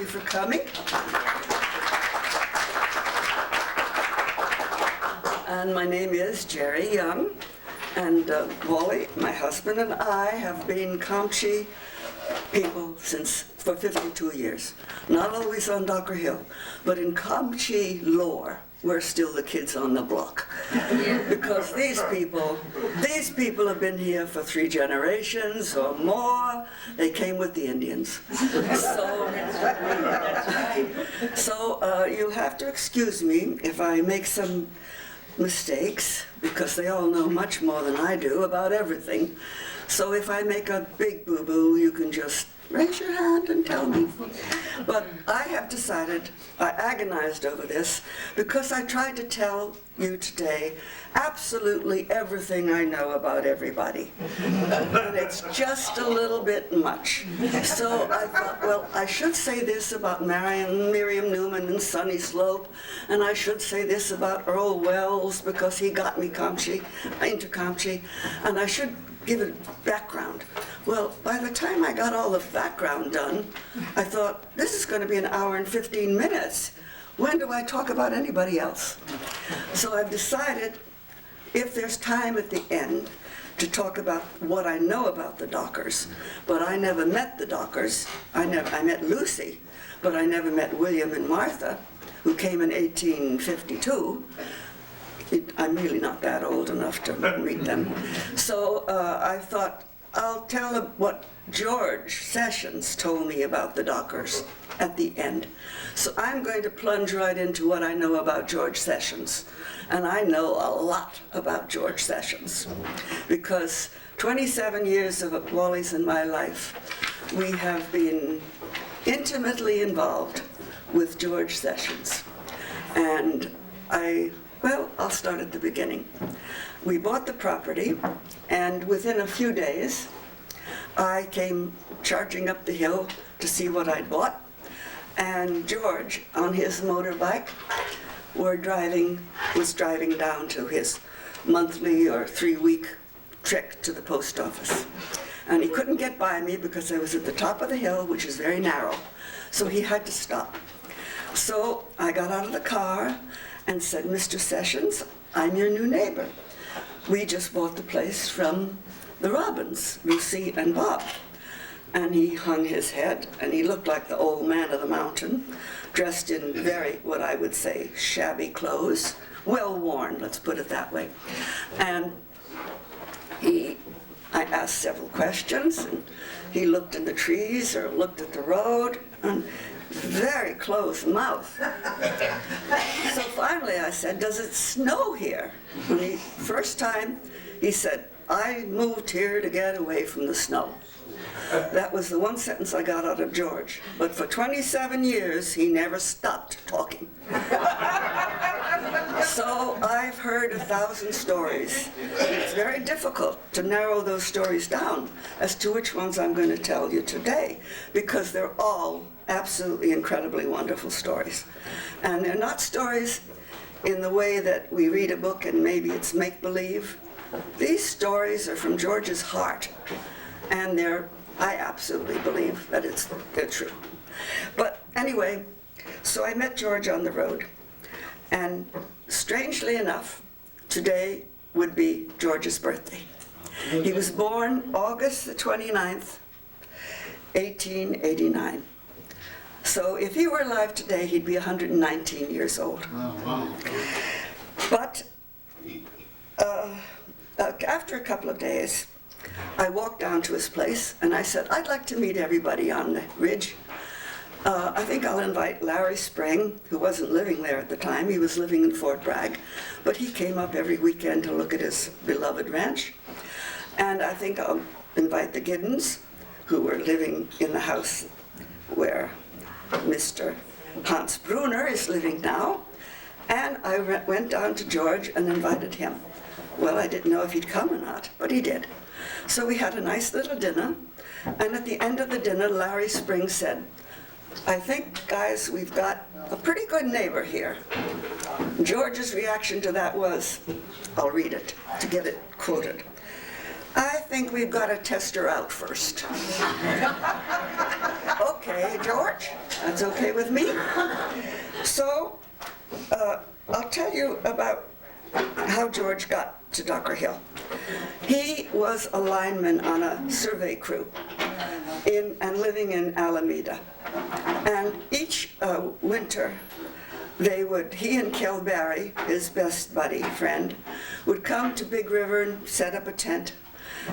you for coming. And my name is Jeri Young, and Wally, my husband, and I have been Comptche people for 52 years. Not always on Docker Hill, but in Comptche lore, we're still the kids on the block. Because these people have been here for 3 generations or more. They came with the Indians. So you'll have to excuse me if I make some mistakes, because they all know much more than I do about everything. So if I make a big boo-boo, you can just raise your hand and tell me. But I have decided, I agonized over this, because I tried to tell you today absolutely everything I know about everybody. And it's just a little bit much. So I thought, well, I should say this about Miriam Newman and Sunny Slope, and I should say this about Earl Wells, because he got me into Comptche, and I should give it background. Well, by the time I got all the background done, I thought, this is going to be an hour and 15 minutes. When do I talk about anybody else? So I've decided, if there's time at the end, to talk about what I know about the Dockers. But I never met the Dockers. I met Lucy, but I never met William and Martha, who came in 1852. I'm really not that old enough to meet them. So I thought, I'll tell them what George Sessions told me about the Dockers at the end. So I'm going to plunge right into what I know about George Sessions. And I know a lot about George Sessions, because 27 years of Wally's in my life, we have been intimately involved with George Sessions. And I'll start at the beginning. We bought the property, and within a few days, I came charging up the hill to see what I'd bought, and George, on his motorbike, was driving down to his monthly or 3-week trek to the post office. And he couldn't get by me because I was at the top of the hill, which is very narrow, so he had to stop. So I got out of the car and said, Mr. Sessions, I'm your new neighbor. We just bought the place from the Robins, Lucy and Bob. And he hung his head, and he looked like the old man of the mountain, dressed in very, what I would say, shabby clothes, well worn, let's put it that way. And I asked several questions, and he looked in the trees or looked at the road, and very closed mouth. So finally I said, does it snow here? And first time he said, I moved here to get away from the snow. That was the one sentence I got out of George. But for 27 years, he never stopped talking. So I've heard 1,000 stories. It's very difficult to narrow those stories down as to which ones I'm going to tell you today, because they're all absolutely incredibly wonderful stories. And they're not stories in the way that we read a book and maybe it's make-believe. These stories are from George's heart, and I absolutely believe that they're true. But anyway, so I met George on the road, and strangely enough, today would be George's birthday. He was born August the 29th, 1889. So if he were alive today, he'd be 119 years old. Oh, wow. But after a couple of days, I walked down to his place, and I said, I'd like to meet everybody on the ridge. I think I'll invite Larry Spring, who wasn't living there at the time. He was living in Fort Bragg, but he came up every weekend to look at his beloved ranch. And I think I'll invite the Giddens, who were living in the house where Mr. Hans Brunner is living now. And I went down to George and invited him. Well, I didn't know if he'd come or not, but he did. So we had a nice little dinner, and at the end of the dinner, Larry Spring said, I think, guys, we've got a pretty good neighbor here. George's reaction to that was, I'll read it to get it quoted. I think we've got to test her out first. Okay, George. That's okay with me. So, I'll tell you about how George got to Docker Hill. He was a lineman on a survey crew and living in Alameda. And each winter, he and Kel Barry, his best buddy friend, would come to Big River and set up a tent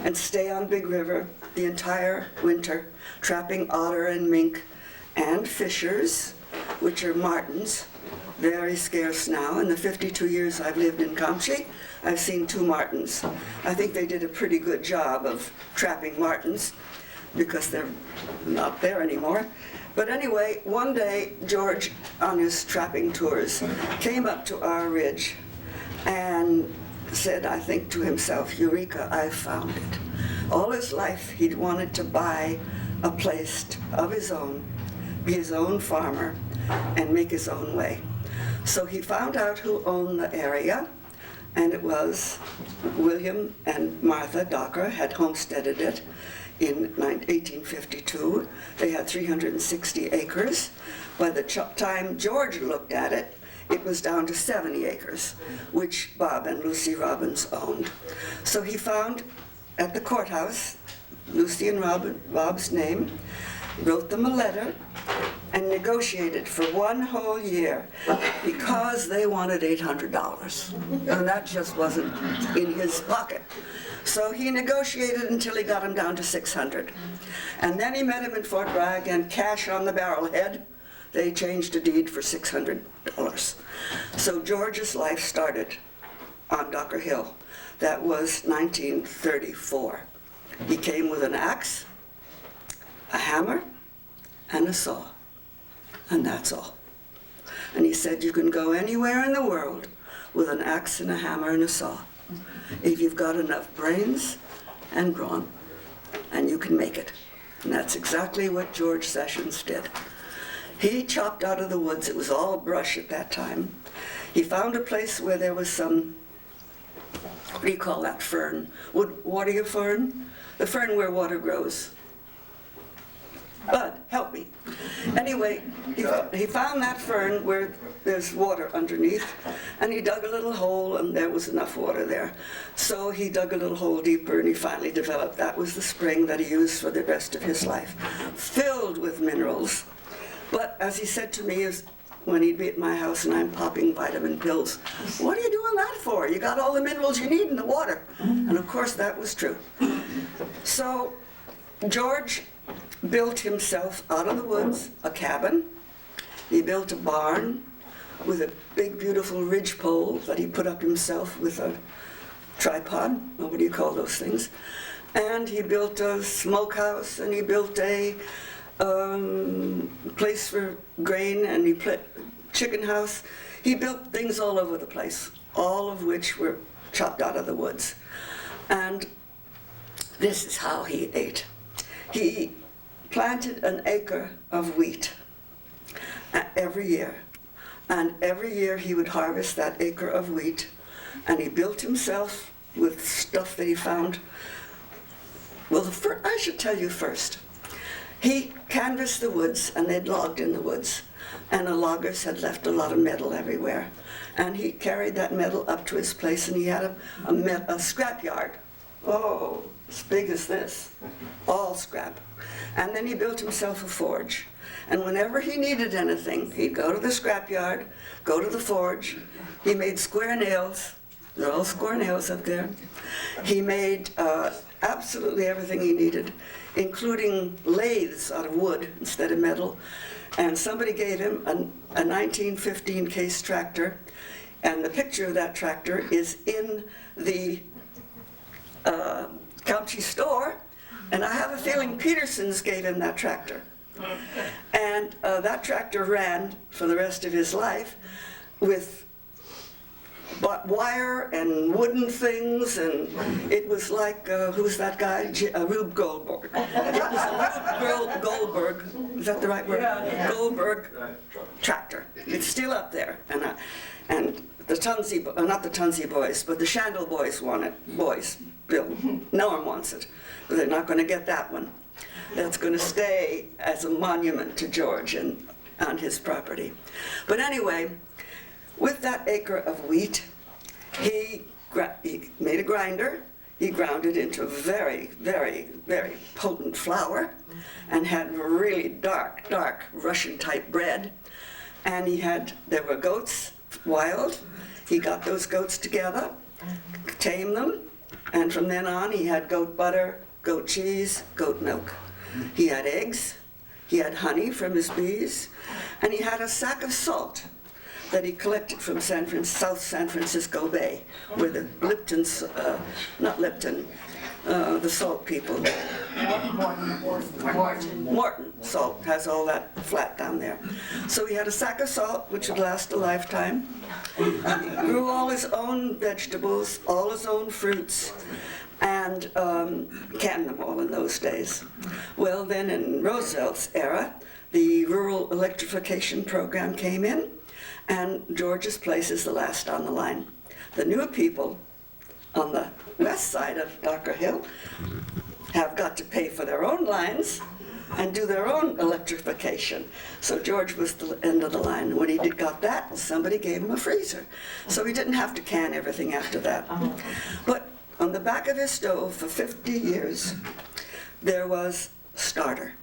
and stay on Big River the entire winter, trapping otter and mink and fishers, which are martens, very scarce now. In the 52 years I've lived in Comptche, I've seen 2 martens. I think they did a pretty good job of trapping martens because they're not there anymore. But anyway, one day, George, on his trapping tours, came up to our ridge and said, I think to himself, Eureka, I've found it. All his life, he'd wanted to buy a place of his own, be his own farmer, and make his own way. So he found out who owned the area, and it was William and Martha Docker had homesteaded it in 1852. They had 360 acres. By the time George looked at it, it was down to 70 acres, which Bob and Lucy Robbins owned. So he found at the courthouse Lucy and Bob's name, wrote them a letter, and negotiated for 1 whole year because they wanted $800. And that just wasn't in his pocket. So he negotiated until he got him down to $600. And then he met him in Fort Bragg, and cash on the barrelhead, they changed a deed for $600. So George's life started on Docker Hill. That was 1934. He came with an axe, a hammer, and a saw. And that's all. And he said, you can go anywhere in the world with an axe and a hammer and a saw, if you've got enough brains and brawn, and you can make it. And that's exactly what George Sessions did. He chopped out of the woods. It was all brush at that time. He found a place where there was some, what do you call that fern? Water fern? The fern where water grows. Bud, help me. Anyway, he found that fern where there's water underneath, and he dug a little hole, and there was enough water there. So he dug a little hole deeper, and he finally developed. That was the spring that he used for the rest of his life, filled with minerals. But as he said to me, when he'd be at my house and I'm popping vitamin pills, what are you doing that for? You got all the minerals you need in the water. And of course that was true. So George built himself out of the woods a cabin. He built a barn with a big beautiful ridgepole that he put up himself with a tripod. What do you call those things? And he built a smokehouse, and he built a place for grain, and he put chicken house. He built things all over the place, all of which were chopped out of the woods. And this is how he ate. He planted an acre of wheat every year. And every year he would harvest that acre of wheat, and he built himself with stuff that he found. Well, I should tell you first. He canvassed the woods, and they'd logged in the woods, and the loggers had left a lot of metal everywhere. And he carried that metal up to his place, and he had a scrap yard. Oh, as big as this, all scrap. And then he built himself a forge. And whenever he needed anything, he'd go to the scrapyard, go to the forge. He made square nails. They're all square nails up there. He made absolutely everything he needed, including lathes out of wood instead of metal. And somebody gave him a 1915 Case tractor, and the picture of that tractor is in the Comptche store, and I have a feeling Peterson's gave him that tractor. And that tractor ran for the rest of his life with wire and wooden things, and it was like, who's that guy? Rube Goldberg. It was a Rube Goldberg, is that the right word? Yeah. Goldberg tractor. It's still up there. And the Tunsie, not the Tunsie boys, but the Shandle boys want it. Boys, Bill. No one wants it. But they're not going to get that one. That's going to stay as a monument to George, and on his property. But anyway, with that acre of wheat, he made a grinder. He ground it into very, very, very potent flour and had really dark, dark Russian-type bread. And there were goats, wild. He got those goats together, tamed them, and from then on he had goat butter, goat cheese, goat milk. He had eggs, he had honey from his bees, and he had a sack of salt that he collected from South San Francisco Bay, where the Lipton's, not Lipton, the salt people. Morton salt has all that flat down there. So he had a sack of salt, which would last a lifetime. He grew all his own vegetables, all his own fruits, and canned them all in those days. Well, then in Roosevelt's era, the rural electrification program came in, and George's place is the last on the line. The new people on the west side of Docker Hill have got to pay for their own lines and do their own electrification. So George was the end of the line. When he got that, somebody gave him a freezer. So he didn't have to can everything after that. But on the back of his stove for 50 years, there was starter.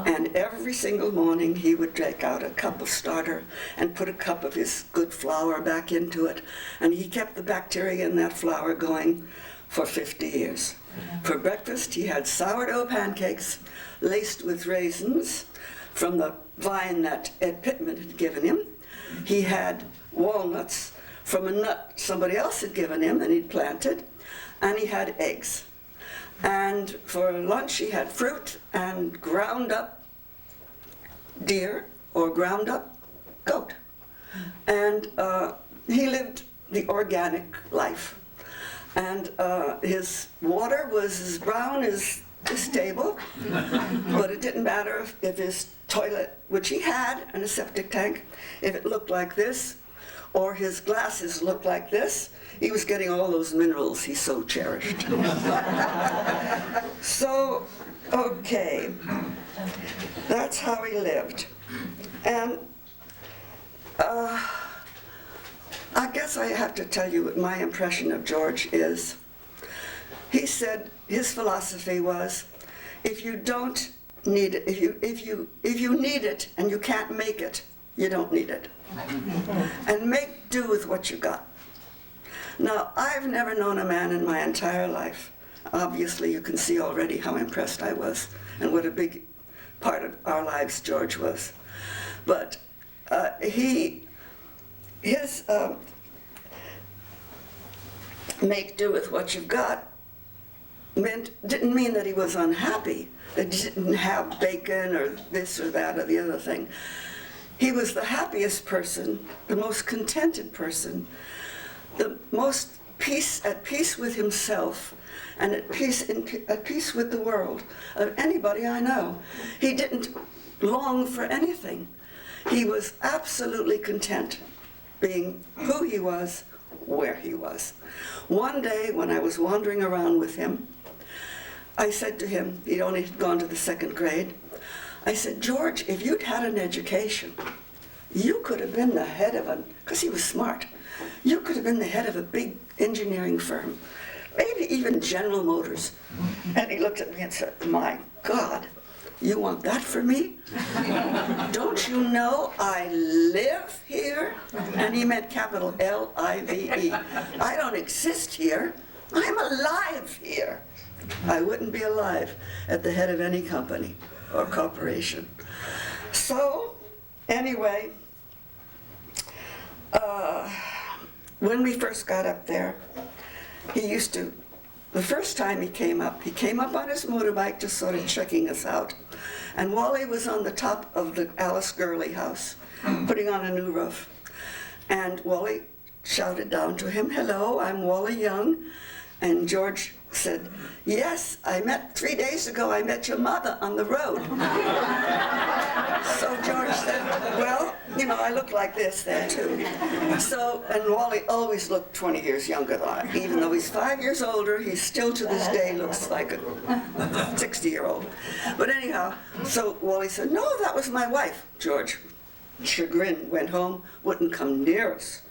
And every single morning he would take out a cup of starter and put a cup of his good flour back into it. And he kept the bacteria in that flour going for 50 years. For breakfast he had sourdough pancakes laced with raisins from the vine that Ed Pittman had given him. He had walnuts from a nut somebody else had given him and he'd planted. And he had eggs. And for lunch he had fruit and ground up deer or ground up goat. And he lived the organic life. And his water was as brown as this table, but it didn't matter if his toilet, which he had, and a septic tank, if it looked like this, or his glasses looked like this, he was getting all those minerals he so cherished. So, okay, that's how he lived. And I guess I have to tell you what my impression of George is. He said his philosophy was, if you don't need it, if you need it and you can't make it, you don't need it. And make do with what you got. Now, I've never known a man in my entire life. Obviously, you can see already how impressed I was and what a big part of our lives George was. But his make do with what you've got didn't mean that he was unhappy, that he didn't have bacon or this or that or the other thing. He was the happiest person, the most contented person, the most at peace with himself and at peace with the world of anybody I know. He didn't long for anything. He was absolutely content being who he was, where he was. One day when I was wandering around with him, I said to him, he'd only gone to the 2nd grade, I said, George, if you'd had an education, you could have been the head of because he was smart, you could have been the head of a big engineering firm, maybe even General Motors. And he looked at me and said, my God, you want that for me? Don't you know I live here? And he meant capital L-I-V-E. I don't exist here. I'm alive here. I wouldn't be alive at the head of any company or corporation. So, anyway, when we first got up there, the first time he came up on his motorbike just sort of checking us out. And Wally was on the top of the Alice Gurley house, putting on a new roof. And Wally shouted down to him, hello, I'm Wally Young. And George said, yes, 3 days ago I met your mother on the road. So George said, well, you know, I looked like this then too. So, and Wally always looked 20 years younger than I. Even though he's 5 years older, he still to this day looks like a 60-year-old. But anyhow, so Wally said, no, that was my wife. George, chagrin, went home, wouldn't come near us.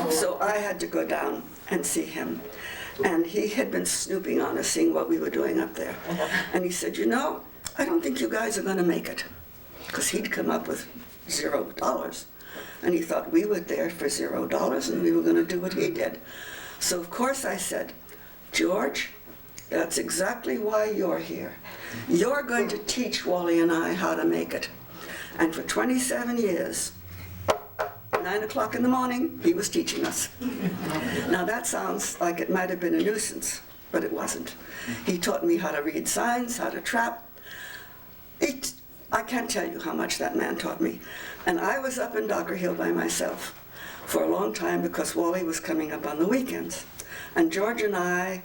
So I had to go down and see him. And he had been snooping on us, seeing what we were doing up there. And he said, you know, I don't think you guys are going to make it. Because he'd come up with $0. And he thought we were there for $0 and we were going to do what he did. So of course I said, George, that's exactly why you're here. You're going to teach Wally and I how to make it. And for 27 years, 9 o'clock in the morning, he was teaching us. Now that sounds like it might have been a nuisance, but it wasn't. He taught me how to read signs, how to trap. I can't tell you how much that man taught me. And I was up in Docker Hill by myself for a long time because Wally was coming up on the weekends. And George and I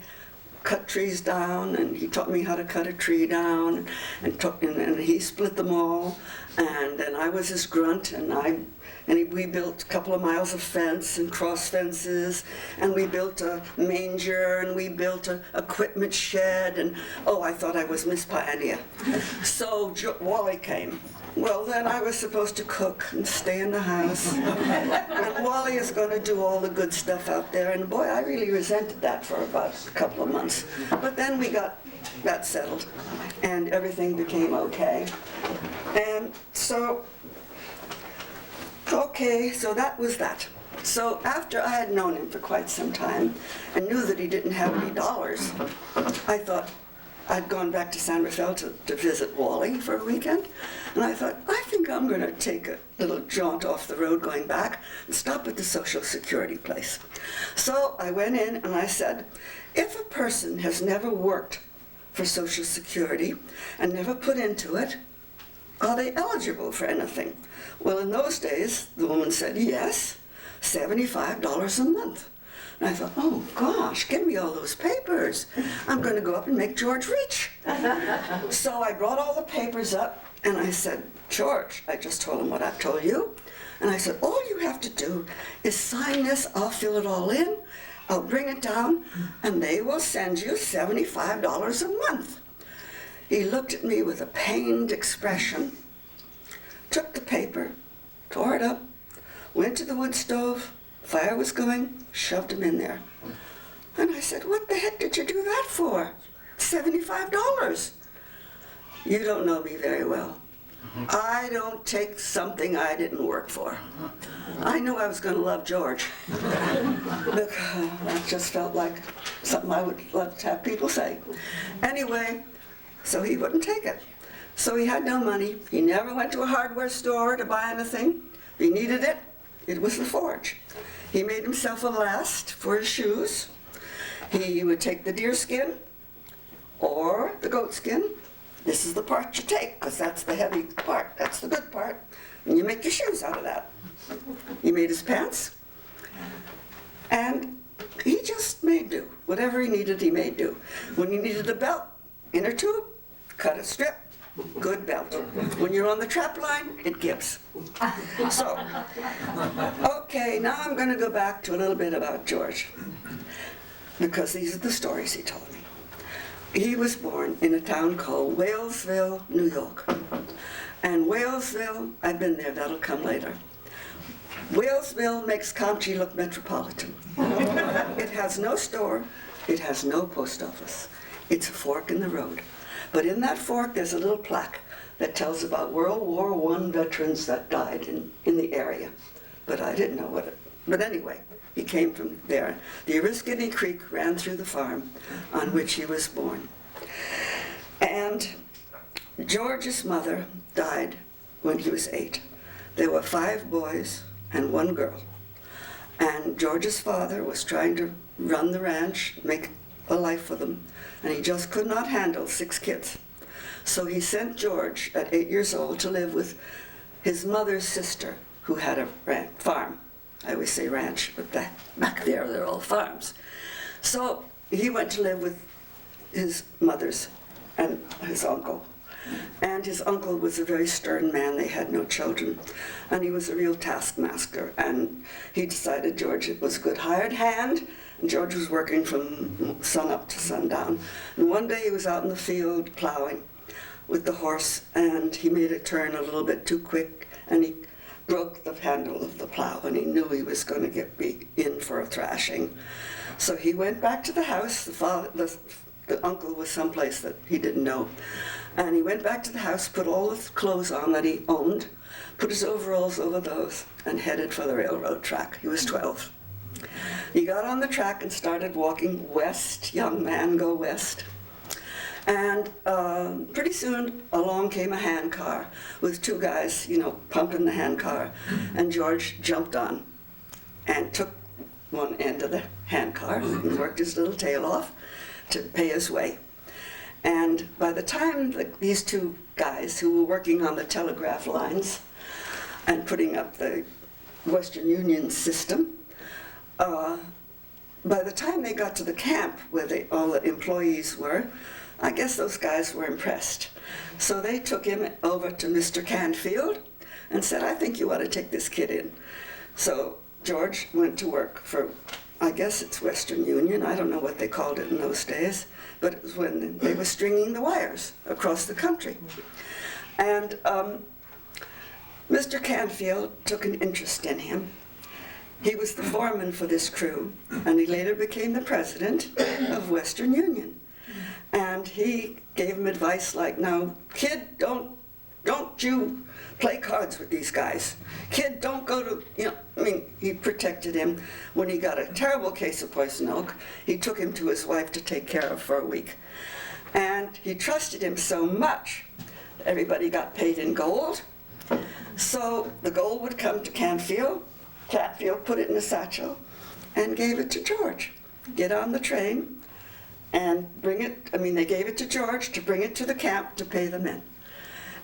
cut trees down, and he taught me how to cut a tree down, and he split them all. And then I was his grunt, and we built a couple of miles of fence and cross fences, and we built a manger, and we built an equipment shed, and oh, I thought I was Miss Pioneer. So Wally came. Well, then I was supposed to cook and stay in the house. And Wally is going to do all the good stuff out there. And boy, I really resented that for about a couple of months. But then we got that settled, and everything became okay. And so, okay, so that was that. So after I had known him for quite some time and knew that he didn't have any dollars, I thought, I'd gone back to San Rafael to visit Wally for a weekend, and I thought, I think I'm going to take a little jaunt off the road going back and stop at the Social Security place. So I went in and I said, if a person has never worked for Social Security and never put into it, are they eligible for anything? Well, in those days, the woman said, yes, $75 a month. And I thought, oh gosh, give me all those papers. I'm going to go up and make George rich. So I brought all the papers up and I said, George, I just told him what I've told you. And I said, all you have to do is sign this, I'll fill it all in, I'll bring it down, and they will send you $75 a month. He looked at me with a pained expression, took the paper, tore it up, went to the wood stove, fire was going, shoved him in there. And I said, what the heck did you do that for? $75. You don't know me very well. I don't take something I didn't work for. I knew I was going to love George. Look, that just felt like something I would love to have people say. Anyway, so he wouldn't take it. So he had no money. He never went to a hardware store to buy anything. If he needed it, it was the forge. He made himself a last for his shoes. He would take the deer skin or the goat skin. This is the part you take, because that's the heavy part. That's the good part. And you make your shoes out of that. He made his pants. And he just made do. Whatever he needed, he made do. When he needed a belt, inner tube, cut a strip, good belt. When you're on the trap line, it gives. So, okay, now I'm going to go back to a little bit about George, because these are the stories he told me. He was born in a town called Whalesville, New York. And Whalesville, I've been there, that'll come later. Whalesville makes Comptche look metropolitan. It has no store, it has no post office. It's a fork in the road. But in that fork, there's a little plaque that tells about World War I veterans that died in the area. But I didn't know what it, but anyway, he came from there. The Oriskany Creek ran through the farm on which he was born. And George's mother died when he was 8. There were 5 boys and 1 girl. And George's father was trying to run the ranch, make a life for them, and he just could not handle 6 kids. So he sent George at 8 years old to live with his mother's sister, who had a farm. I always say ranch, but back there, they're all farms. So he went to live with his mother's and his uncle. And his uncle was a very stern man. They had no children. And he was a real taskmaster. And he decided George was a good hired hand. And George was working from sun up to sundown. And one day he was out in the field plowing with the horse, and he made it turn a little bit too quick, and he broke the handle of the plow, and he knew he was going to be in for a thrashing. So he went back to the house. The uncle was someplace that he didn't know. And he went back to the house, put all the clothes on that he owned, put his overalls over those, and headed for the railroad track. He was 12. He got on the track and started walking west. Young man, go west. And pretty soon along came a handcar with two guys, pumping the handcar. And George jumped on and took one end of the handcar and worked his little tail off to pay his way. And by the time these two guys who were working on the telegraph lines and putting up the Western Union system, by the time they got to the camp where all the employees were, I guess those guys were impressed. So they took him over to Mr. Canfield and said, I think you ought to take this kid in. So George went to work for, I guess it's Western Union. I don't know what they called it in those days, but it was when they were stringing the wires across the country. And Mr. Canfield took an interest in him. He was the foreman for this crew, and he later became the president of Western Union. And he gave him advice like, now, kid, don't you play cards with these guys. Kid, don't go to, he protected him. When he got a terrible case of poison oak, he took him to his wife to take care of for a week. And he trusted him so much, everybody got paid in gold. So the gold would come to Canfield put it in a satchel, and gave it to George. Get on the train and bring it, they gave it to George to bring it to the camp to pay the men.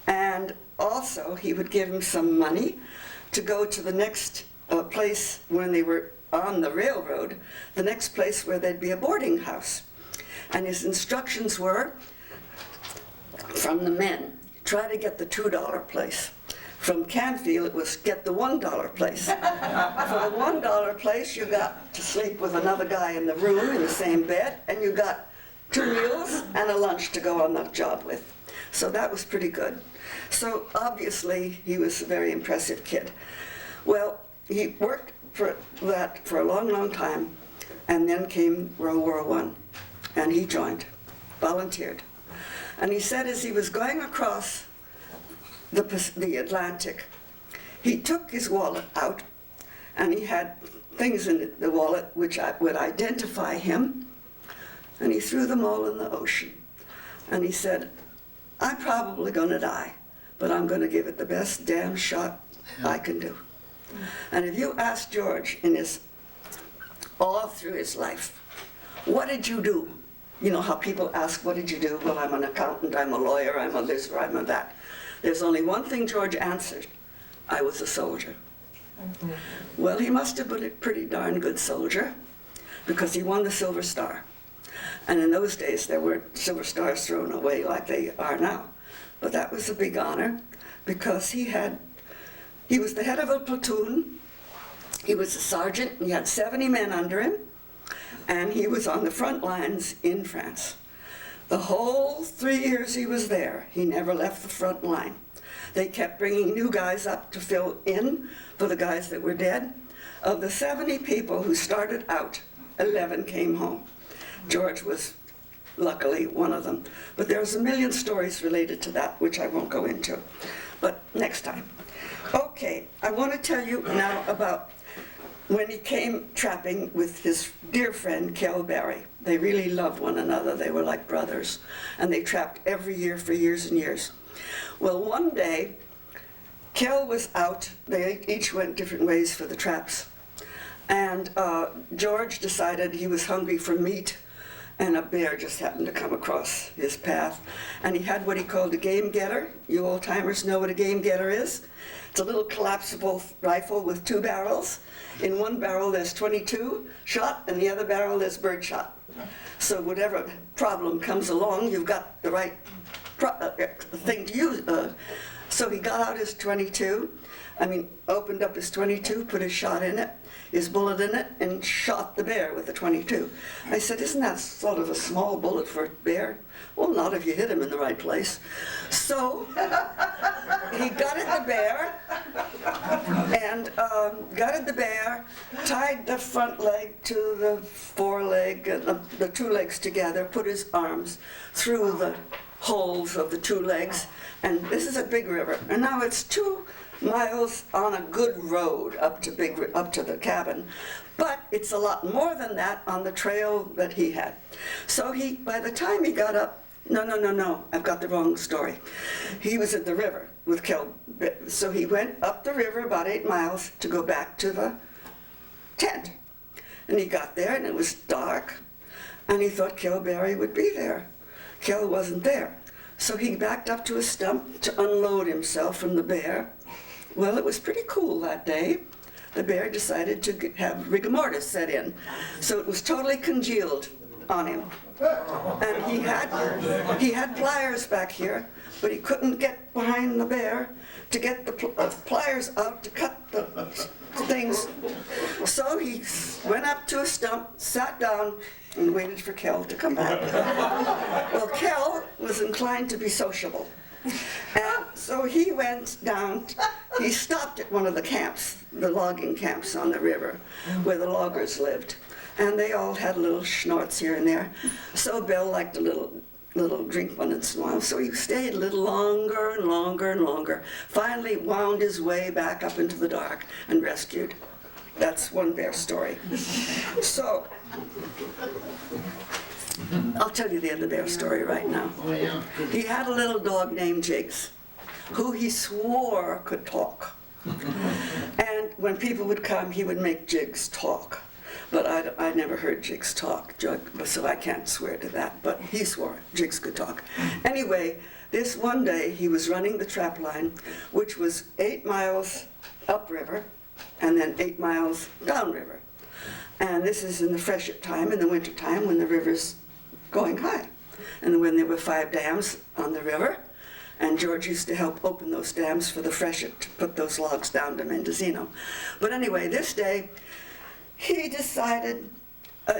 And also, he would give him some money to go to the next place when they were on the railroad, the next place where there'd be a boarding house. And his instructions were, from the men, try to get the $2 place. From Canfield, it was get the $1 place. For the $1 place, you got to sleep with another guy in the room in the same bed, and you got 2 meals and a lunch to go on the job with. So that was pretty good. So obviously, he was a very impressive kid. Well, he worked for that for a long, long time, and then came World War I, and he joined, volunteered. And he said as he was going across the Atlantic, he took his wallet out, and he had things in the wallet which would identify him, and he threw them all in the ocean. And he said, I'm probably going to die, but I'm going to give it the best damn shot I can do. And if you ask George all through his life, what did you do? You know how people ask, what did you do? Well, I'm an accountant, I'm a lawyer, I'm a this, or I'm a that. There's only one thing George answered: I was a soldier. Mm-hmm. Well, he must have been a pretty darn good soldier, because he won the Silver Star. And in those days, there weren't Silver Stars thrown away like they are now. But that was a big honor, because he was the head of a platoon, he was a sergeant, and he had 70 men under him, and he was on the front lines in France. The whole 3 years he was there, he never left the front line. They kept bringing new guys up to fill in for the guys that were dead. Of the 70 people who started out, 11 came home. George was luckily one of them. But there's a million stories related to that, which I won't go into. But next time. Okay, I want to tell you now about when he came trapping with his dear friend, Kel Berry. They really loved one another. They were like brothers. And they trapped every year for years and years. Well, one day, Kel was out. They each went different ways for the traps. And George decided he was hungry for meat, and a bear just happened to come across his path. And he had what he called a game getter. You old-timers know what a game getter is. It's a little collapsible rifle with 2 barrels. In one barrel there's 22 shot, and the other barrel there's bird shot. So whatever problem comes along, you've got the right thing to use. So he got out his 22, opened up his 22, put his shot in it, his bullet in it, and shot the bear with the 22. I said, isn't that sort of a small bullet for a bear? Well, not if you hit him in the right place. So he gutted the bear, and gutted the bear, tied the front leg to the foreleg, the two legs together, put his arms through the holes of the two legs, and this is a big river. And now it's 2 miles on a good road up to the cabin, but it's a lot more than that on the trail that he had. So by the time he got up, no, I've got the wrong story. He was at the river with Kel, so he went up the river about 8 miles to go back to the tent. And he got there and it was dark, and he thought Kelberry would be there. Kel wasn't there. So he backed up to a stump to unload himself from the bear. Well, it was pretty cool that day. The bear decided to have rigor mortis set in. So it was totally congealed on him. And he had pliers back here, but he couldn't get behind the bear to get the pliers out to cut the things. So he went up to a stump, sat down, and waited for Kel to come back. Well, Kel was inclined to be sociable. And so he went down, he stopped at one of the camps, the logging camps on the river, where the loggers lived. And they all had little schnorts here and there. So Bill liked a little drink once in a while. So he stayed a little longer and longer and longer. Finally wound his way back up into the dark and rescued. That's one bear story. So I'll tell you the other bear story right now. He had a little dog named Jigs, who he swore could talk. And when people would come, he would make Jigs talk. But I never heard Jigs talk, so I can't swear to that. But he swore Jigs could talk. Anyway, this one day he was running the trap line, which was 8 miles upriver and then 8 miles downriver. And this is in the freshet time, in the winter time, when the river's going high. And when there were 5 dams on the river, and George used to help open those dams for the freshet to put those logs down to Mendocino. But anyway, this day, he decided,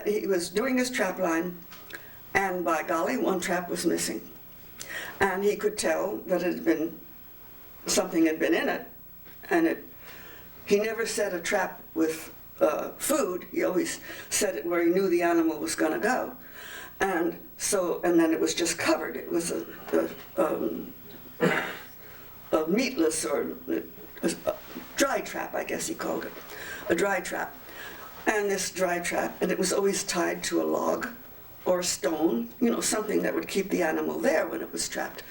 he was doing his trap line, and by golly, one trap was missing. And he could tell that something had been in it, and he never set a trap with food. He always set it where he knew the animal was going to go. And then it was just covered. It was a meatless or a dry trap, I guess he called it, a dry trap. And this dry trap, and it was always tied to a log or a stone, something that would keep the animal there when it was trapped.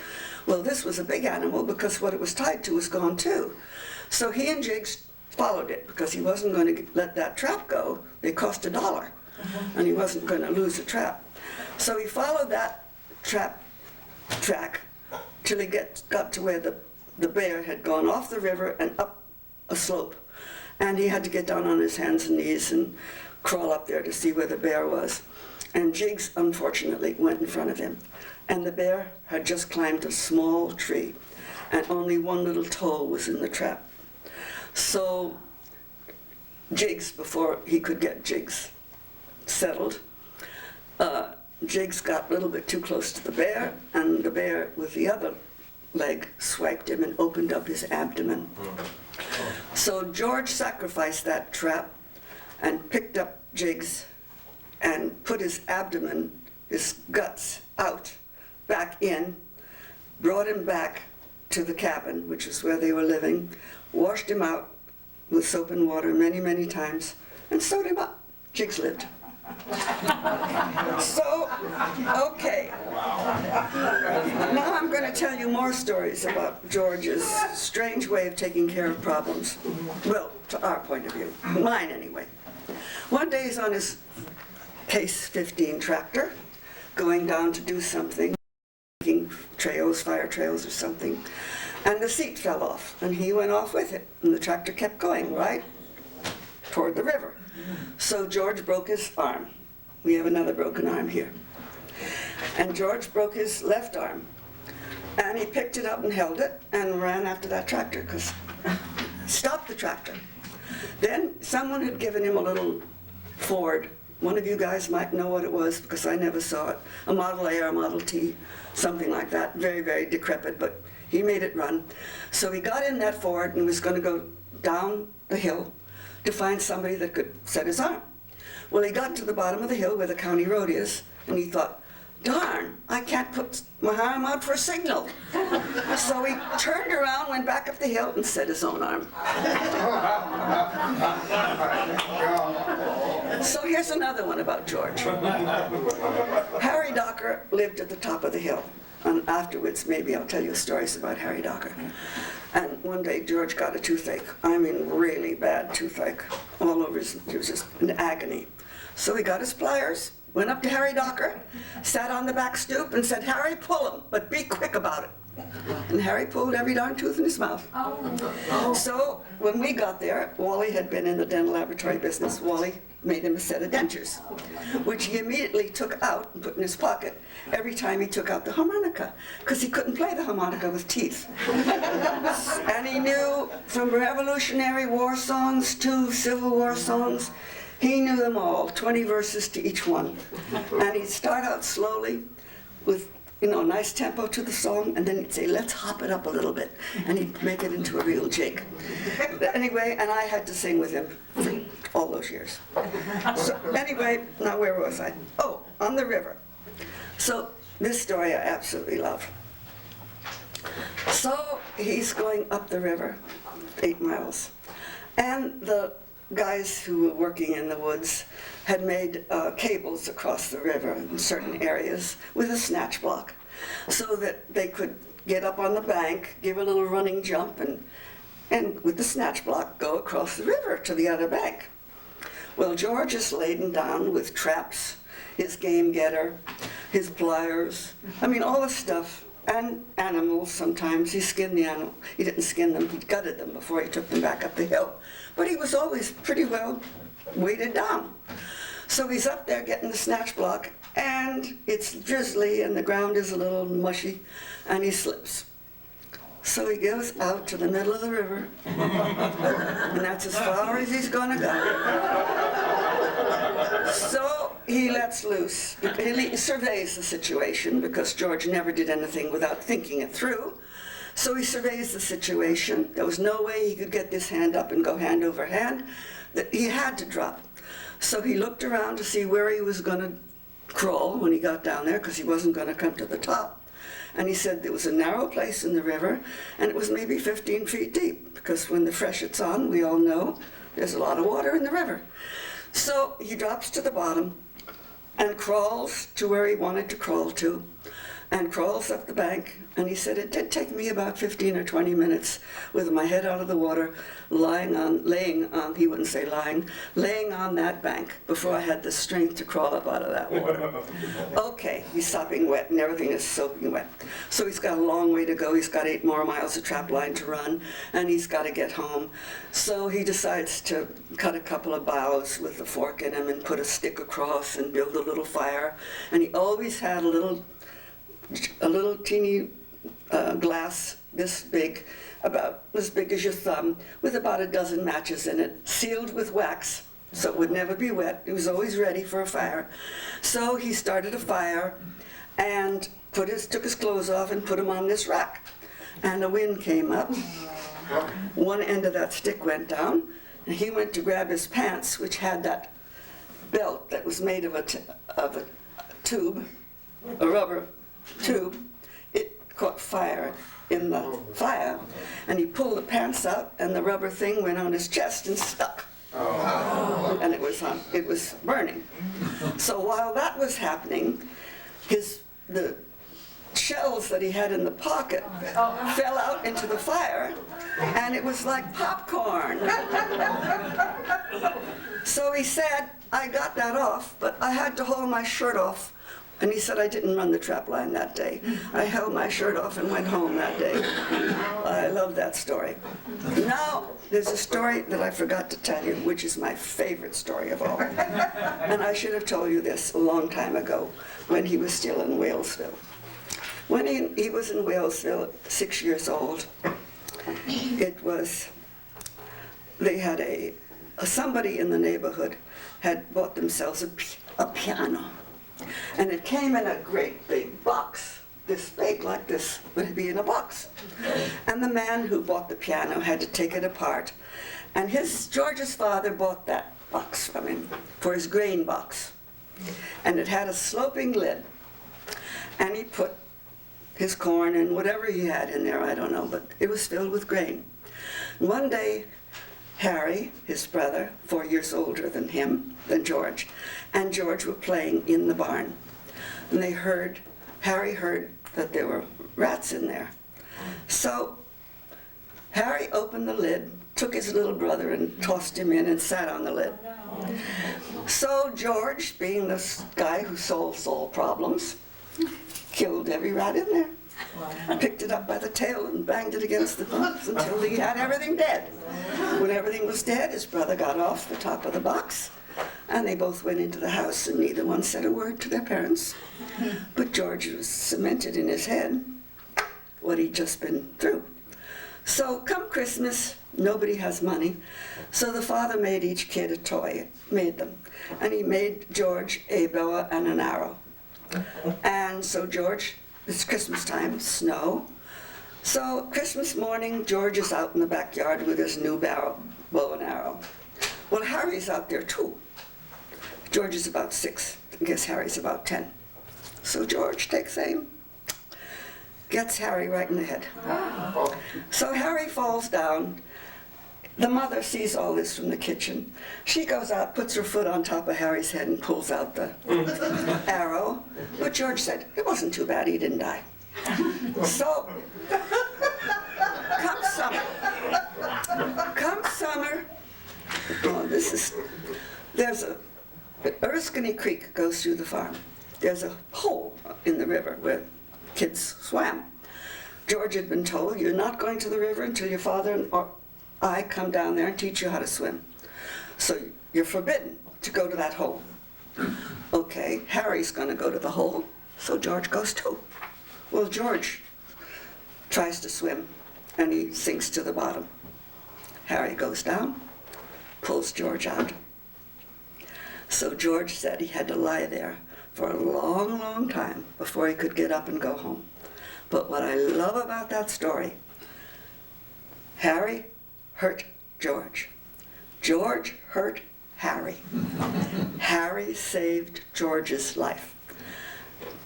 Well, this was a big animal because what it was tied to was gone too. So he and Jigs followed it because he wasn't going to let that trap go. They cost $1, and he wasn't going to lose a trap. So he followed that trap track till he got to where the bear had gone off the river and up a slope. And he had to get down on his hands and knees and crawl up there to see where the bear was. And Jigs, unfortunately, went in front of him. And the bear had just climbed a small tree, and only one little toe was in the trap. So Jigs, before he could get Jigs settled, Jigs got a little bit too close to the bear, and the bear, with the other leg, swiped him and opened up his abdomen. So George sacrificed that trap and picked up Jigs and put his abdomen, his guts, out, back in, brought him back to the cabin, which is where they were living, washed him out with soap and water many, many times, and sewed him up. Jigs lived. So, okay. Now I'm going to tell you more stories about George's strange way of taking care of problems. Well, to our point of view. Mine, anyway. One day he's on his Case 15 tractor, going down to do something, making trails, fire trails or something, and the seat fell off, and he went off with it, and the tractor kept going right toward the river. So George broke his arm. We have another broken arm here. And George broke his left arm. And he picked it up and held it and ran after that tractor, because stopped the tractor. Then someone had given him a little Ford. One of you guys might know what it was, because I never saw it. A Model A or a Model T, something like that. Very, very decrepit, but he made it run. So he got in that Ford and was going to go down the hill to find somebody that could set his arm. Well, he got to the bottom of the hill where the county road is, and he thought, darn, I can't put my arm out for a signal. So he turned around, went back up the hill, and set his own arm. So here's another one about George. Harry Docker lived at the top of the hill. And afterwards, maybe I'll tell you stories about Harry Docker. And one day, George got a toothache. I mean, really bad toothache. All over his, it was just an agony. So he got his pliers, went up to Harry Docker, sat on the back stoop and said, Harry, pull him, but be quick about it. And Harry pulled every darn tooth in his mouth. So when we got there, Wally had been in the dental laboratory business. Wally made him a set of dentures, which he immediately took out and put in his pocket every time he took out the harmonica, because he couldn't play the harmonica with teeth. And he knew from Revolutionary War songs to Civil War songs, he knew them all, 20 verses to each one. And he'd start out slowly with, you know, a nice tempo to the song, and then he'd say, let's hop it up a little bit, and he'd make it into a real jig. But anyway, and I had to sing with him for all those years. So anyway, now where was I? Oh, on the river. So this story I absolutely love. So he's going up the river, 8 miles, and the guys who were working in the woods had made cables across the river in certain areas with a snatch block, so that they could get up on the bank, give a little running jump, and with the snatch block go across the river to the other bank. Well, George is laden down with traps, his game getter, his pliers, I mean all the stuff, and animals sometimes. He skinned the animal. He didn't skin them, he gutted them before he took them back up the hill. But he was always pretty well weighted down. So he's up there getting the snatch block, and it's drizzly and the ground is a little mushy, and he slips. So he goes out to the middle of the river, and that's as far as he's gonna go. So he lets loose. He surveys the situation, because George never did anything without thinking it through. So he surveys the situation. There was no way he could get this hand up and go hand over hand. He had to drop. So he looked around to see where he was going to crawl when he got down there, because he wasn't going to come to the top. And he said there was a narrow place in the river, and it was maybe 15 feet deep, because when the freshet's on, we all know there's a lot of water in the river. So he drops to the bottom and crawls to where he wanted to crawl to, and crawls up the bank. And he said, it did take me about 15 or 20 minutes with my head out of the water, laying on that bank before I had the strength to crawl up out of that water. Okay, he's sopping wet and everything is soaking wet. So he's got a long way to go. He's got 8 more miles of trap line to run, and he's got to get home. So he decides to cut a couple of boughs with a fork in them and put a stick across and build a little fire. And he always had a little teeny glass this big, about as big as your thumb, with about a dozen matches in it, sealed with wax, so it would never be wet. He was always ready for a fire. So he started a fire and took his clothes off and put them on this rack. And a wind came up. One end of that stick went down, and he went to grab his pants, which had that belt that was made of a tube, a rubber tube. It caught fire in the fire, and he pulled the pants out, and the rubber thing went on his chest and stuck. And it was burning. So while that was happening, the shells that he had in the pocket fell out into the fire, and it was like popcorn. So he said, I got that off, but I had to hold my shirt off. And he said, I didn't run the trap line that day. I held my shirt off and went home that day. I love that story. Now, there's a story that I forgot to tell you, which is my favorite story of all. And I should have told you this a long time ago, when he was still in Whalesville. When he was in Whalesville, 6 years old, they had somebody in the neighborhood had bought themselves a piano. And it came in a great big box, this big like this, would be in a box. And the man who bought the piano had to take it apart. And George's father bought that box from him for his grain box. And it had a sloping lid. And he put his corn and whatever he had in there, I don't know, but it was filled with grain. One day, Harry, his brother, 4 years older than George, and George were playing in the barn. And Harry heard that there were rats in there. So Harry opened the lid, took his little brother and tossed him in and sat on the lid. So George, being this guy who solves all problems, killed every rat in there. Picked it up by the tail and banged it against the box until he had everything dead. When everything was dead, his brother got off the top of the box, and they both went into the house, and neither one said a word to their parents. But George was cemented in his head what he'd just been through. So come Christmas, nobody has money, so the father made each kid a toy, made them. And he made George a bow and an arrow. And so George, it's Christmas time, snow. So Christmas morning, George is out in the backyard with his new bow and arrow. Well, Harry's out there too. George is about 6. I guess Harry's about 10. So George takes aim, gets Harry right in the head. So Harry falls down. The mother sees all this from the kitchen. She goes out, puts her foot on top of Harry's head and pulls out the arrow. But George said, it wasn't too bad, he didn't die. So, come summer, there's Erskine Creek goes through the farm. There's a hole in the river where kids swam. George had been told, you're not going to the river until your father or I come down there and teach you how to swim. So you're forbidden to go to that hole. Okay, Harry's going to go to the hole, so George goes too. Well, George tries to swim, and he sinks to the bottom. Harry goes down, pulls George out. So George said he had to lie there for a long, long time before he could get up and go home. But what I love about that story, Harry hurt George. George hurt Harry. Harry saved George's life.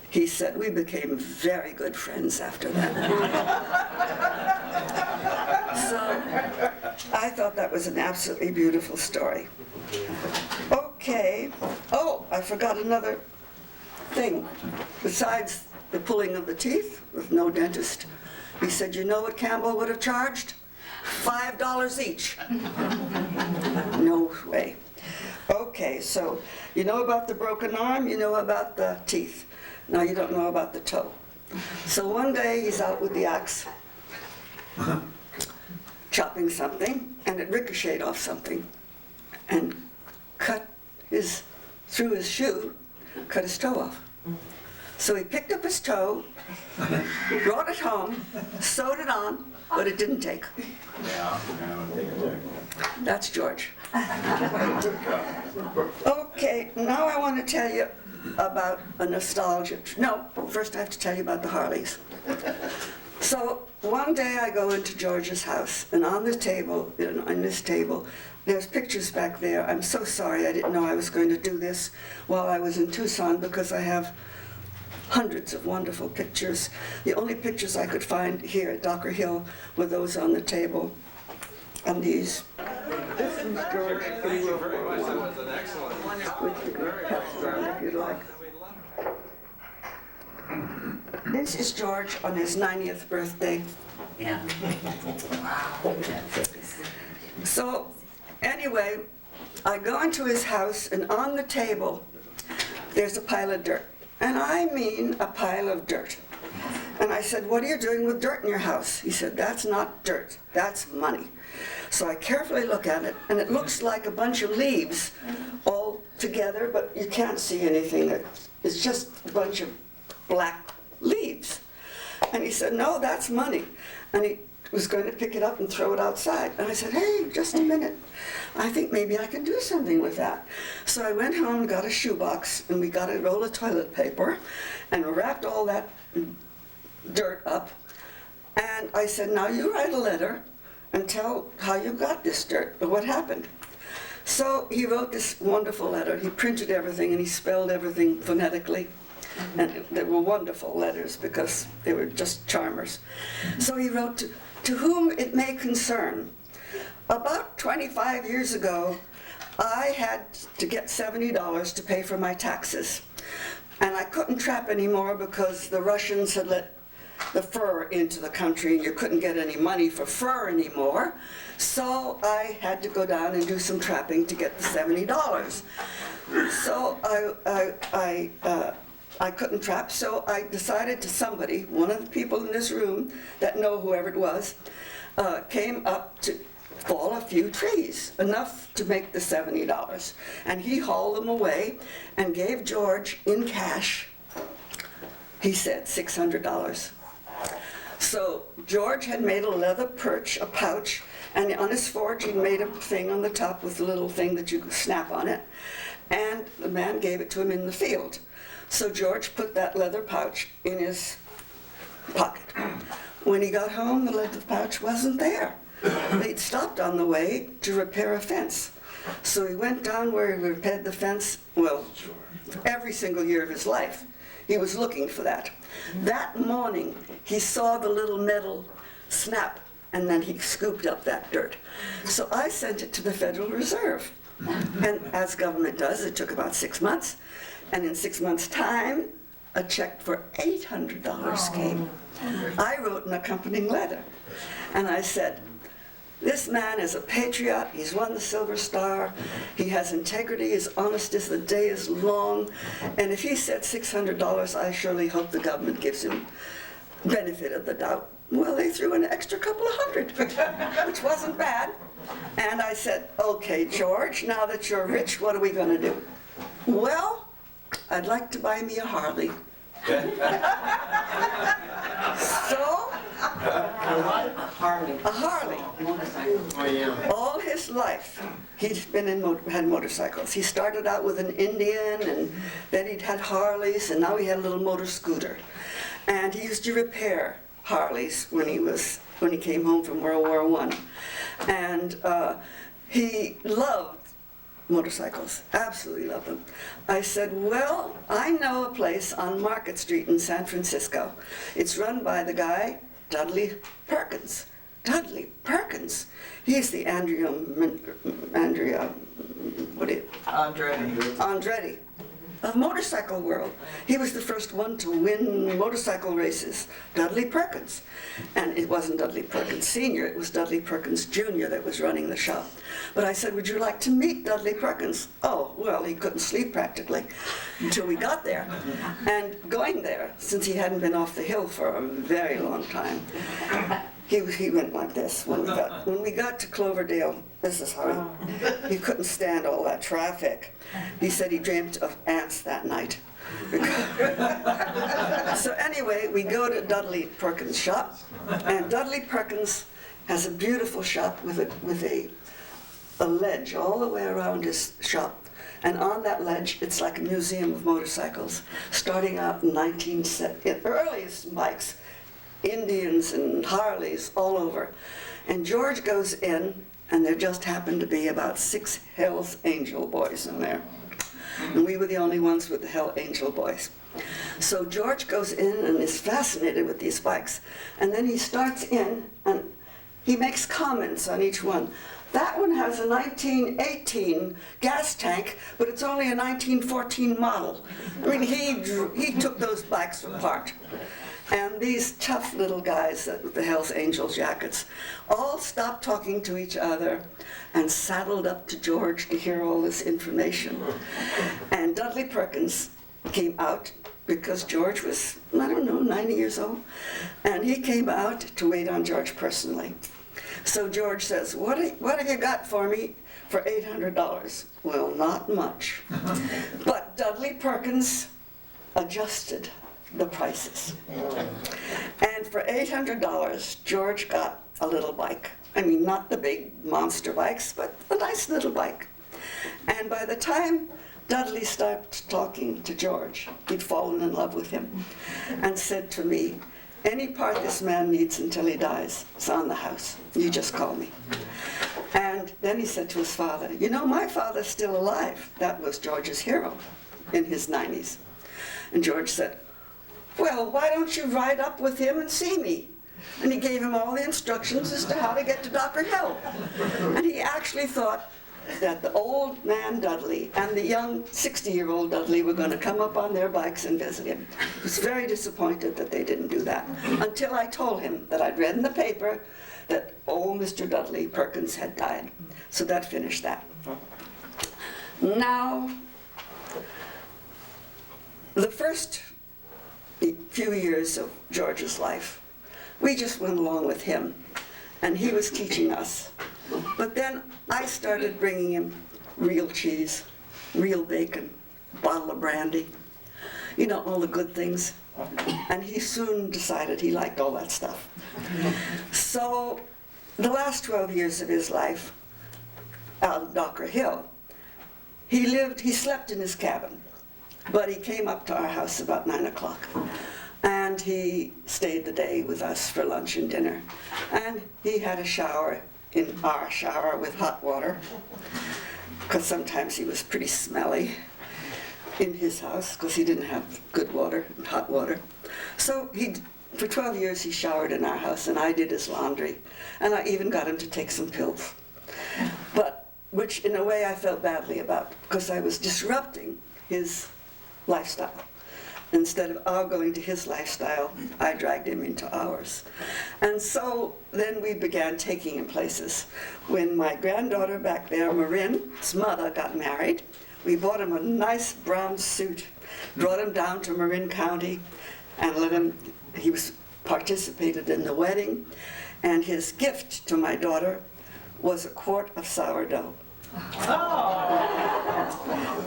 He said we became very good friends after that. So I thought that was an absolutely beautiful story. Okay. Oh, I forgot another thing. Besides the pulling of the teeth with no dentist, he said, you know what Campbell would have charged? $5 each. No way. Okay, so you know about the broken arm, you know about the teeth. Now you don't know about the toe. So one day he's out with the axe, chopping something, and it ricocheted off something and cut through his shoe, cut his toe off. So he picked up his toe, brought it home, sewed it on, but it didn't take. That's George. Okay, now I want to tell you about a nostalgia. No, first I have to tell you about the Harleys. So one day I go into George's house, and on the table, on this table, there's pictures back there. I'm so sorry, I didn't know I was going to do this while I was in Tucson, because I have hundreds of wonderful pictures. The only pictures I could find here at Docker Hill were those on the table. And these. This is George in World War I, which you can pass around if you'd like. This is George on his 90th birthday. Yeah. So, anyway, I go into his house, and on the table, there's a pile of dirt. And I mean a pile of dirt. And I said, what are you doing with dirt in your house? He said, that's not dirt, that's money. So I carefully look at it, and it looks like a bunch of leaves all together, but you can't see anything. It's just a bunch of black leaves. And he said, no, that's money. And he was going to pick it up and throw it outside. And I said, hey, just a minute. I think maybe I can do something with that. So I went home and got a shoebox, and we got a roll of toilet paper and wrapped all that dirt up. And I said, now you write a letter and tell how you got this dirt, or what happened. So he wrote this wonderful letter. He printed everything and he spelled everything phonetically. And they were wonderful letters because they were just charmers. So he wrote, to whom it may concern, about 25 years ago, I had to get $70 to pay for my taxes. And I couldn't trap anymore because the Russians had let the fur into the country and you couldn't get any money for fur anymore. So I had to go down and do some trapping to get the $70. So I couldn't trap, so I decided to somebody, one of the people in this room that know whoever it was, came up to fall a few trees, enough to make the $70. And he hauled them away and gave George in cash, he said, $600. So George had made a leather perch, a pouch, and on his forge he made a thing on the top with a little thing that you could snap on it. And the man gave it to him in the field. So George put that leather pouch in his pocket. When he got home, the leather pouch wasn't there. They'd stopped on the way to repair a fence. So he went down where he repaired the fence, well, every single year of his life. He was looking for that. That morning, he saw the little metal snap, and then he scooped up that dirt. So I sent it to the Federal Reserve. And as government does, it took about 6 months. And in 6 months' time, a check for $800 came. I wrote an accompanying letter. And I said, this man is a patriot, he's won the Silver Star, he has integrity, he's honest as the day is long, and if he said $600, I surely hope the government gives him benefit of the doubt. Well, they threw an extra couple of hundred, which wasn't bad. And I said, okay, George, now that you're rich, what are we going to do? Well, I'd like to buy me a Harley. So, a Harley. Oh, yeah. All his life, he's been had motorcycles. He started out with an Indian, and then he'd had Harleys, and now he had a little motor scooter. And he used to repair Harleys when he came home from World War I. And he loved motorcycles, absolutely loved them. I said, well, I know a place on Market Street in San Francisco. It's run by the guy, Dudley Perkins. Dudley Perkins. He's the Andretti of motorcycle world. He was the first one to win motorcycle races, Dudley Perkins. And it wasn't Dudley Perkins Sr., it was Dudley Perkins Jr. that was running the shop. But I said, would you like to meet Dudley Perkins? Oh, well, he couldn't sleep practically until we got there. And going there, since he hadn't been off the hill for a very long time, he went like this. When we got to Cloverdale, this is how he couldn't stand all that traffic. He said he dreamt of ants that night. So anyway, we go to Dudley Perkins' shop, and Dudley Perkins has a beautiful shop with a ledge all the way around his shop. And on that ledge, it's like a museum of motorcycles, starting out in earliest bikes, Indians and Harleys all over. And George goes in, and there just happened to be about 6 Hell's Angel boys in there. And we were the only ones with the Hell Angel boys. So George goes in and is fascinated with these bikes. And then he starts in, and he makes comments on each one. That one has a 1918 gas tank, but it's only a 1914 model. I mean, he took those bikes apart. And these tough little guys with the Hells Angels jackets all stopped talking to each other and saddled up to George to hear all this information. And Dudley Perkins came out because George was, I don't know, 90 years old. And he came out to wait on George personally. So George says, what have you got for me for $800? Well, not much. But Dudley Perkins adjusted the prices. And for $800, George got a little bike. I mean, not the big monster bikes, but a nice little bike. And by the time Dudley stopped talking to George, he'd fallen in love with him, and said to me, any part this man needs until he dies is on the house. You just call me. And then he said to his father, you know, my father's still alive. That was George's hero in his 90s. And George said, well, why don't you ride up with him and see me? And he gave him all the instructions as to how to get to Dr. Hill. And he actually thought that the old man Dudley and the young 60-year-old Dudley were going to come up on their bikes and visit him. He was very disappointed that they didn't do that, until I told him that I'd read in the paper that old Mr. Dudley Perkins had died. So that finished that. Now, the first few years of George's life, we just went along with him, and he was teaching us. But then I started bringing him real cheese, real bacon, bottle of brandy, you know, all the good things. And he soon decided he liked all that stuff. So the last 12 years of his life out on Dr. Hill, he slept in his cabin, but he came up to our house about 9 o'clock. And he stayed the day with us for lunch and dinner. And he had a shower in our shower with hot water, because sometimes he was pretty smelly in his house because he didn't have good water, hot water. So for 12 years he showered in our house, and I did his laundry. And I even got him to take some pills, but which in a way I felt badly about, because I was disrupting his lifestyle. Instead of our going to his lifestyle, I dragged him into ours. And so then we began taking him places. When my granddaughter back there, Marin's mother, got married, we bought him a nice brown suit, brought him down to Marin County, and he participated in the wedding, and his gift to my daughter was a quart of sourdough.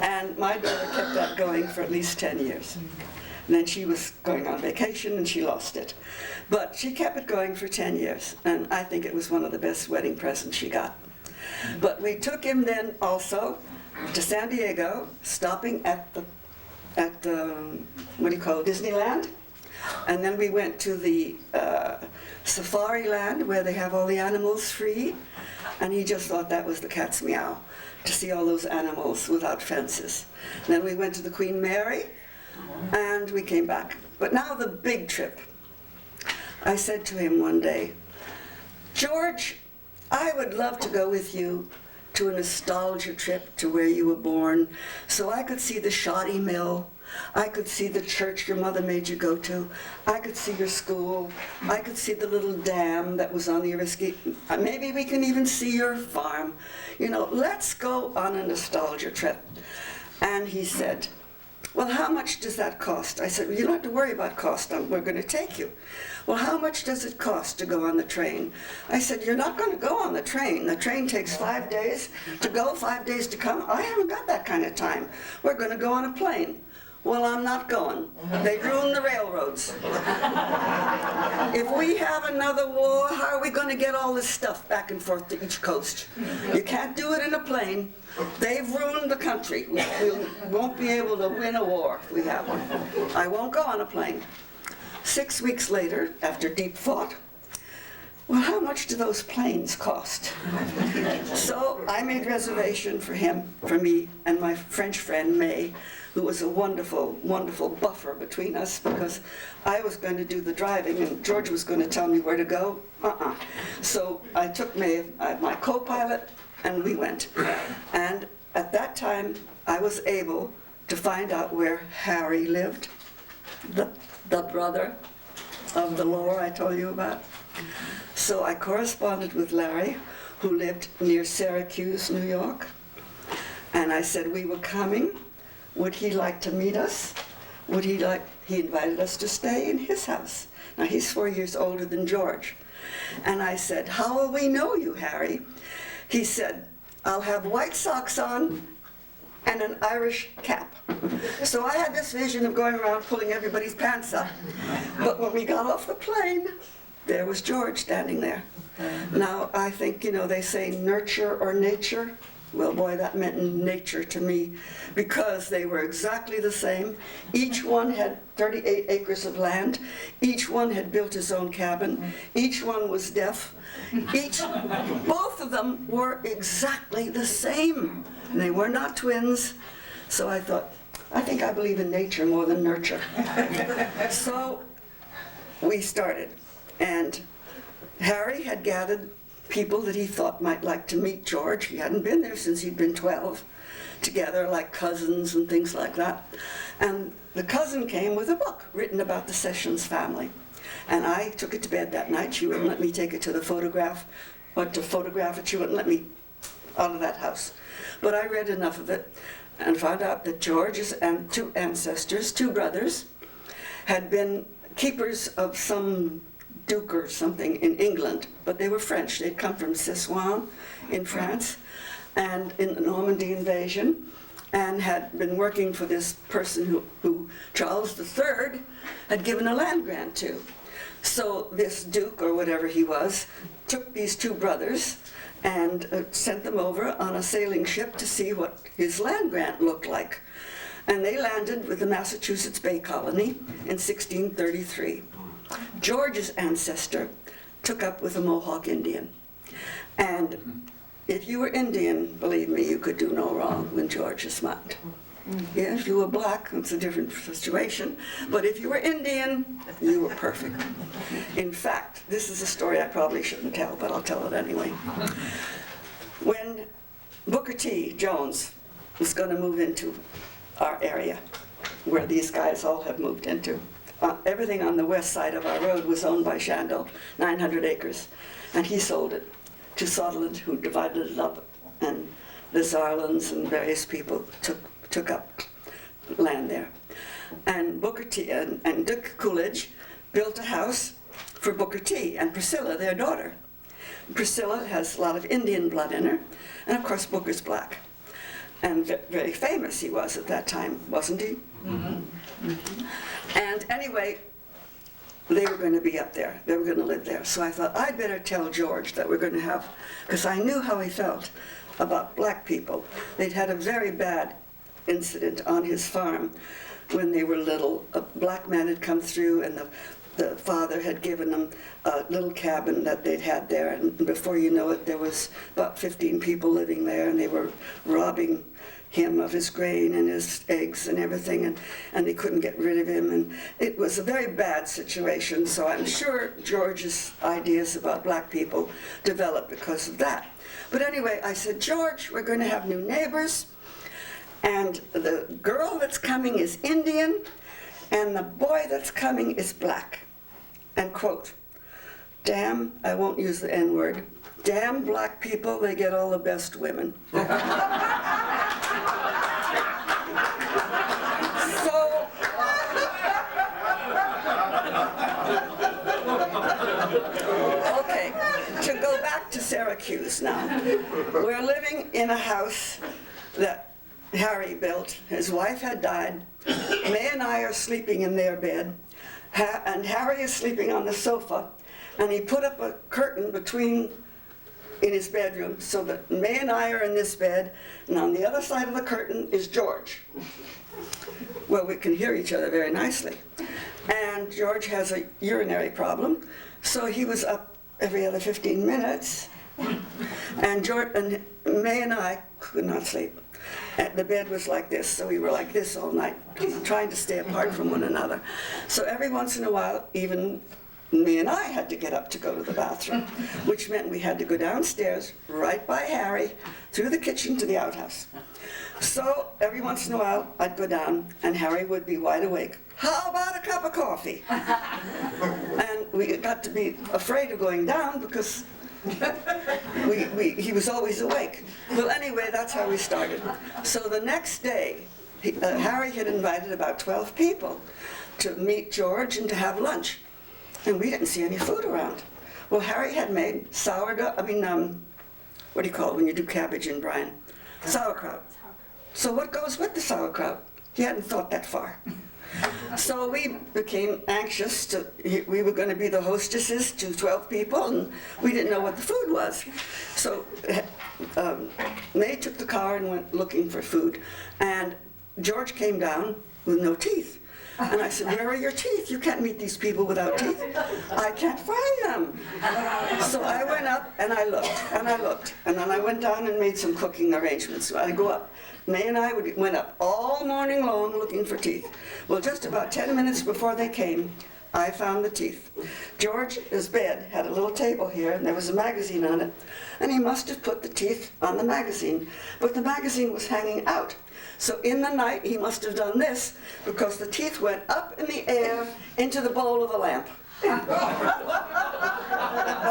And my daughter kept that going for at least 10 years. And then she was going on vacation and she lost it. But she kept it going for 10 years, and I think it was one of the best wedding presents she got. But we took him then also to San Diego, stopping at the what do you call it, Disneyland? And then we went to the safari land where they have all the animals free, and he just thought that was the cat's meow, to see all those animals without fences. And then we went to the Queen Mary, and we came back. But now the big trip. I said to him one day, George, I would love to go with you to a nostalgia trip to where you were born, so I could see the shoddy mill, I could see the church your mother made you go to, I could see your school, I could see the little dam that was on the Ariski. Maybe we can even see your farm. You know, let's go on a nostalgia trip. And he said, well, how much does that cost? I said, well, you don't have to worry about cost. We're going to take you. Well, how much does it cost to go on the train? I said, you're not going to go on the train. The train takes 5 days to go, 5 days to come. I haven't got that kind of time. We're going to go on a plane. Well, I'm not going. They ruined the railroads. If we have another war, how are we going to get all this stuff back and forth to each coast? You can't do it in a plane. They've ruined the country. We won't be able to win a war if we have one. I won't go on a plane. 6 weeks later, after deep thought, well, how much do those planes cost? So I made reservation for him, for me, and my French friend, May, who was a wonderful, wonderful buffer between us, because I was going to do the driving and George was going to tell me where to go. So I took May, my co-pilot, and we went. And at that time, I was able to find out where Harry lived, the brother of the lore I told you about. So I corresponded with Larry, who lived near Syracuse, New York. And I said we were coming. Would he like to meet us? He invited us to stay in his house. Now he's 4 years older than George. And I said, how will we know you, Harry? He said, I'll have white socks on and and an Irish cap. So I had this vision of going around pulling everybody's pants up. But when we got off the plane, there was George standing there. Now, I think, they say nurture or nature. Well, boy, that meant nature to me, because they were exactly the same. Each one had 38 acres of land. Each one had built his own cabin. Each one was deaf. Both of them were exactly the same. And they were not twins. So I thought, I think I believe in nature more than nurture. So we started. And Harry had gathered people that he thought might like to meet George. He hadn't been there since he'd been 12, together like cousins and things like that. And the cousin came with a book written about the Sessions family. And I took it to bed that night. She wouldn't let me take it to the photograph, or to photograph it. She wouldn't let me out of that house. But I read enough of it and found out that George's two ancestors, two brothers, had been keepers of some duke or something in England, but they were French. They'd come from Sissoin in France and in the Normandy invasion, and had been working for this person who Charles III had given a land grant to. So this duke, or whatever he was, took these two brothers and sent them over on a sailing ship to see what his land grant looked like. And they landed with the Massachusetts Bay Colony in 1633. George's ancestor took up with a Mohawk Indian. And if you were Indian, believe me, you could do no wrong when George smiled. Yeah, if you were black, it's a different situation. But if you were Indian, you were perfect. In fact, this is a story I probably shouldn't tell, but I'll tell it anyway. When Booker T. Jones was going to move into our area, where these guys all have moved into, everything on the west side of our road was owned by Shandell, 900 acres, and he sold it to Sutherland, who divided it up, and the Zarlands and various people took up land there. And Booker T. and Dick Coolidge built a house for Booker T. and Priscilla, their daughter. Priscilla has a lot of Indian blood in her, and of course Booker's black. And very famous he was at that time, wasn't he? Mm-hmm. And anyway, they were going to be up there. They were going to live there. So I thought, I'd better tell George that we're going to have, because I knew how he felt about black people. They'd had a very bad incident on his farm when they were little. A black man had come through, and the father had given them a little cabin that they'd had there, and before you know it, there was about 15 people living there, and they were robbing him of his grain and his eggs and everything, and they couldn't get rid of him, and it was a very bad situation. So I'm sure George's ideas about black people developed because of that. But anyway, I said, George, we're going to have new neighbors, and the girl that's coming is Indian, and the boy that's coming is black. And quote, damn, I won't use the N-word, damn black people, they get all the best women. Okay, to go back to Syracuse now. We're living in a house that Harry built. His wife had died. May and I are sleeping in their bed, and Harry is sleeping on the sofa, and he put up a curtain in his bedroom so that May and I are in this bed, and on the other side of the curtain is George. Well, we can hear each other very nicely. And George has a urinary problem, so he was up every other 15 minutes, and May and I could not sleep. And the bed was like this, so we were like this all night, trying to stay apart from one another. So every once in a while, even me and I had to get up to go to the bathroom, which meant we had to go downstairs, right by Harry, through the kitchen to the outhouse. So every once in a while, I'd go down, and Harry would be wide awake. How about a cup of coffee? And we got to be afraid of going down because he was always awake. Well, anyway, that's how we started. So the next day, Harry had invited about 12 people to meet George and to have lunch. And we didn't see any food around. Well, Harry had made sourdough, what do you call it when you do cabbage and brine? Sauerkraut. So what goes with the sauerkraut? He hadn't thought that far. So we became anxious we were going to be the hostesses to 12 people, and we didn't know what the food was. So May took the car and went looking for food, and George came down with no teeth. And I said, where are your teeth? You can't meet these people without teeth. I can't find them. So I went up and I looked, and I looked, and then I went down and made some cooking arrangements. So I go up. May and I went up all morning long looking for teeth. Well, just about 10 minutes before they came, I found the teeth. George's bed had a little table here, and there was a magazine on it, and he must have put the teeth on the magazine, but the magazine was hanging out. So in the night, he must have done this, because the teeth went up in the air into the bowl of the lamp. But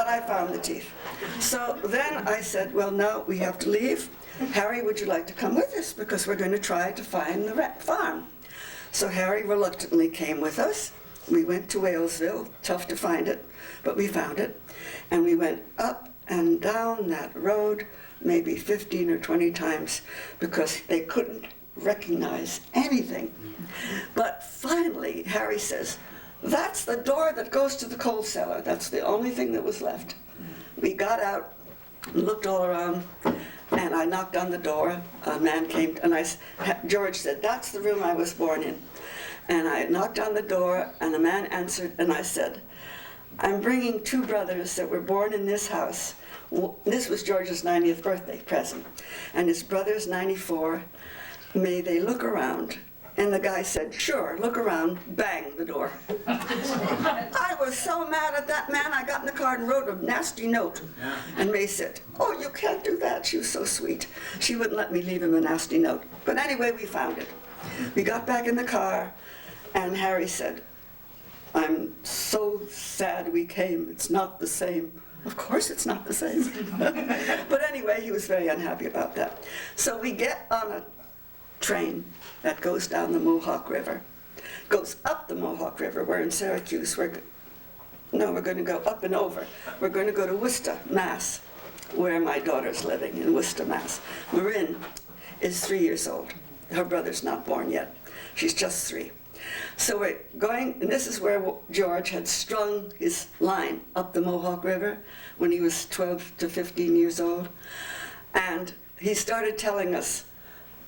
I found the teeth. So then I said, well, now we have to leave. Harry, would you like to come with us? Because we're going to try to find the farm. So Harry reluctantly came with us. We went to Whalesville, tough to find it, but we found it. And we went up and down that road maybe 15 or 20 times because they couldn't recognize anything. But finally, Harry says, that's the door that goes to the coal cellar. That's the only thing that was left. We got out and looked all around, and I knocked on the door. A man came, and George said, that's the room I was born in. And I knocked on the door, and a man answered, and I said, I'm bringing 2 brothers that were born in this house. This was George's 90th birthday present, and his brother's 94. May they look around? And the guy said, sure, look around. Bang, the door. I was so mad at that man, I got in the car and wrote a nasty note. And May said, oh, you can't do that. She was so sweet. She wouldn't let me leave him a nasty note. But anyway, we found it. We got back in the car, and Harry said, I'm so sad we came. It's not the same. Of course it's not the same. But anyway, he was very unhappy about that. So we get on a train that goes down the Mohawk River, goes up the Mohawk River. We're in Syracuse. We're going to go up and over. We're going to go to Worcester, Mass, where my daughter's living, in Worcester, Mass. Marin is 3 years old. Her brother's not born yet. She's just 3. So we're going, and this is where George had strung his line up the Mohawk River when he was 12 to 15 years old. And he started telling us,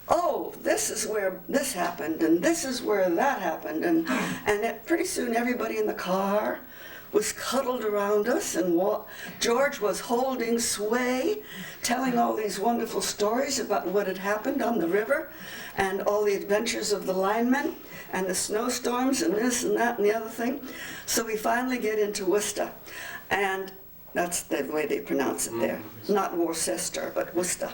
oh, this is where this happened, and this is where that happened. And pretty soon everybody in the car was cuddled around us, and George was holding sway, telling all these wonderful stories about what had happened on the river, and all the adventures of the linemen, and the snowstorms, and this and that and the other thing. So we finally get into Worcester, and that's the way they pronounce it there. Not Worcester, but Worcester.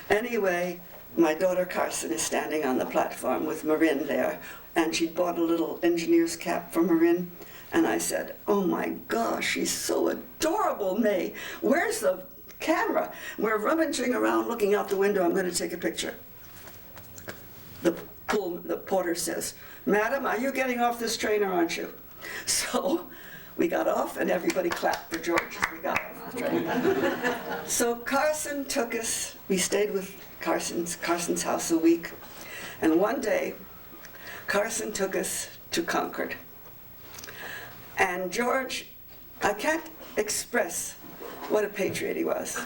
Anyway, my daughter Carson is standing on the platform with Marin there, and she'd bought a little engineer's cap for Marin. And I said, oh my gosh, she's so adorable, May. Where's the camera? We're rummaging around looking out the window. I'm going to take a picture. The porter says, madam, are you getting off this train or aren't you? So we got off, and everybody clapped for George as we got off the train. So Carson took us. We stayed with Carson's house a week. And one day, Carson took us to Concord. And George, I can't express what a patriot he was.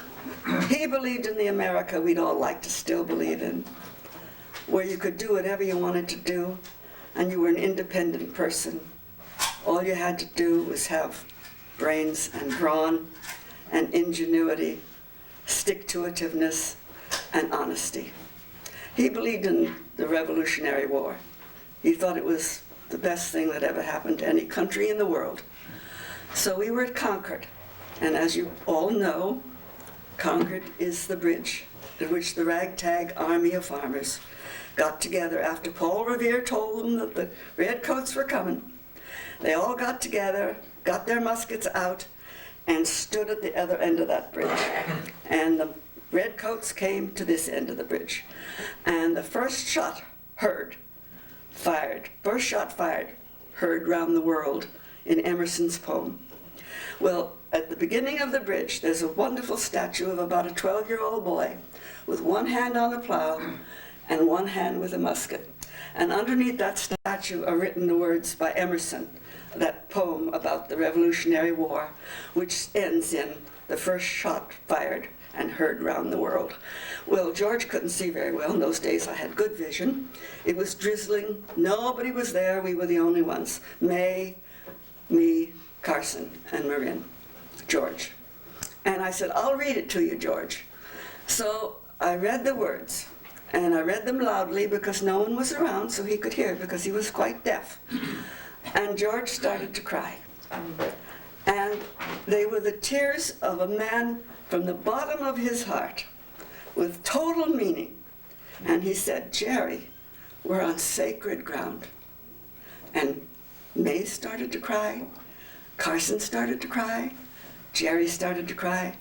He believed in the America we'd all like to still believe in, where you could do whatever you wanted to do, and you were an independent person. All you had to do was have brains and brawn and ingenuity, stick-to-itiveness, and honesty. He believed in the Revolutionary War. He thought it was the best thing that ever happened to any country in the world. So we were at Concord, and as you all know, Concord is the bridge at which the ragtag army of farmers got together after Paul Revere told them that the redcoats were coming. They all got together, got their muskets out, and stood at the other end of that bridge. And the redcoats came to this end of the bridge. And the first shot heard, fired, first shot fired, heard round the world in Emerson's poem. Well, at the beginning of the bridge, there's a wonderful statue of about a 12-year-old boy with one hand on the plow and one hand with a musket. And underneath that statue are written the words by Emerson, that poem about the Revolutionary War, which ends in "the first shot fired and heard round the world." Well, George couldn't see very well. In those days I had good vision. It was drizzling. Nobody was there. We were the only ones. May, me, Carson, and Marin. George. And I said, "I'll read it to you, George." So I read the words, and I read them loudly because no one was around so he could hear, because he was quite deaf. And George started to cry. And they were the tears of a man from the bottom of his heart, with total meaning. And he said, "Jeri, we're on sacred ground." And May started to cry, Carson started to cry, Jeri started to cry,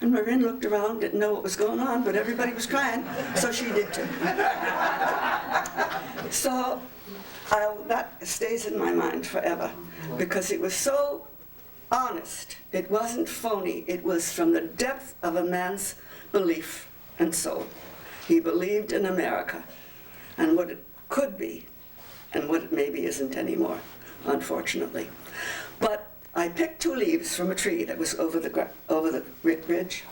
and Marin looked around, didn't know what was going on, but everybody was crying, so she did too. So that stays in my mind forever, because it was so honest. It wasn't phony. It was from the depth of a man's belief and soul. He believed in America and what it could be and what it maybe isn't anymore, unfortunately. But I picked 2 leaves from a tree that was over the ridge,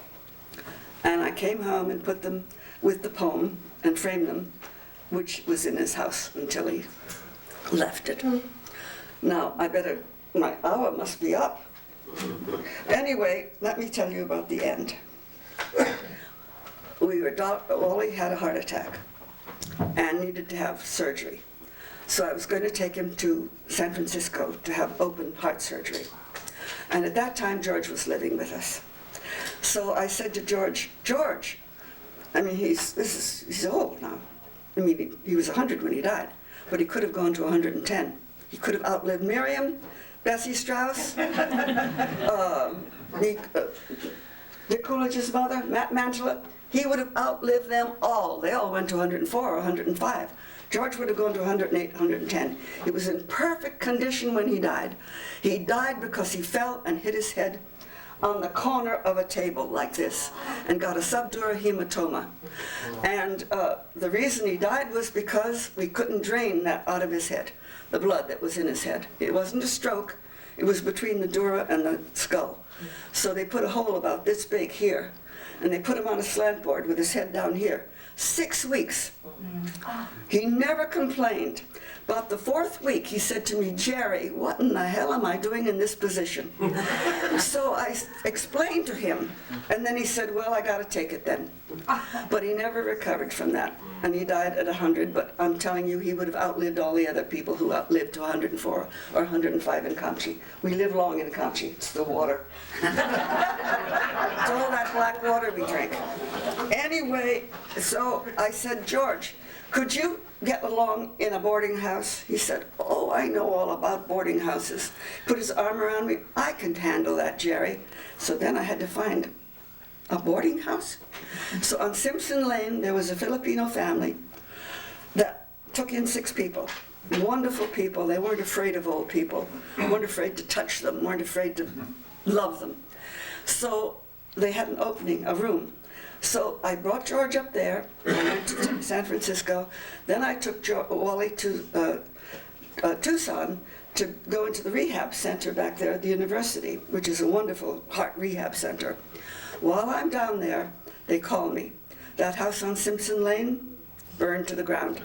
and I came home and put them with the poem and framed them, which was in his house until he left it. Now, my hour must be up. Anyway, let me tell you about the end. Wally had a heart attack and needed to have surgery. So I was going to take him to San Francisco to have open heart surgery. And at that time, George was living with us. So I said to George, "George, I mean, he's old now. I mean, he was 100 when he died, but he could have gone to 110. He could have outlived Miriam, Bessie Strauss, Dick Coolidge's mother, Matt Mantilla. He would have outlived them all. They all went to 104 or 105. George would have gone to 108, 110. He was in perfect condition when he died. He died because he fell and hit his head on the corner of a table like this and got a subdural hematoma. And the reason he died was because we couldn't drain that out of his head, the blood that was in his head. It wasn't a stroke. It was between the dura and the skull. So they put a hole about this big here, and they put him on a slant board with his head down here. 6 weeks. He never complained. About the 4th week, he said to me, "Jeri, what in the hell am I doing in this position?" So I explained to him, and then he said, "Well, I got to take it then." But he never recovered from that, and he died at 100, but I'm telling you, he would have outlived all the other people who outlived to 104 or 105 in Comptche. We live long in Comptche. It's the water. It's all that black water we drink. Anyway, so I said, "George, could you get along in a boarding house?" He said, "Oh, I know all about boarding houses." Put his arm around me. "I can handle that, Jeri." So then I had to find a boarding house. So on Simpson Lane, there was a Filipino family that took in 6 people. Wonderful people. They weren't afraid of old people. Weren't afraid to touch them. Weren't afraid to love them. So they had an opening, a room. So I brought George up there, I went to San Francisco. Then I took Wally to Tucson to go into the rehab center back there at the university, which is a wonderful heart rehab center. While I'm down there, they call me. That house on Simpson Lane burned to the ground.